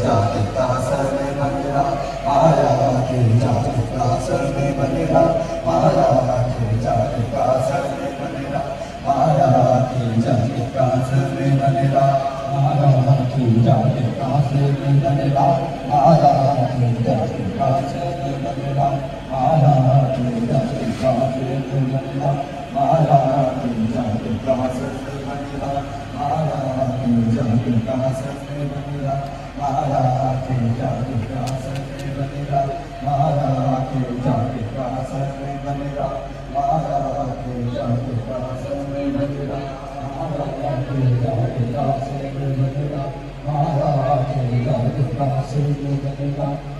जाति का सर में बनेगा, माया के जाति का सर में बनेगा, माया के जाति का सर में बनेगा, माया की जाति का सर में बनेगा, माया की जाति का सर में बनेगा, माया की जाति का सर में बनेगा, माया की जाति का सर में बनेगा, माया की जाति का सर में बनेगा, माया की जाति का सर में बनेगा, माया की जाति का सर में बनेगा, माया की जाति का सर में बनेगा, माया की जाति का सर में बनेगा, माया की जाति का सर में बनेगा, माया की जाति का सर में बनेगा।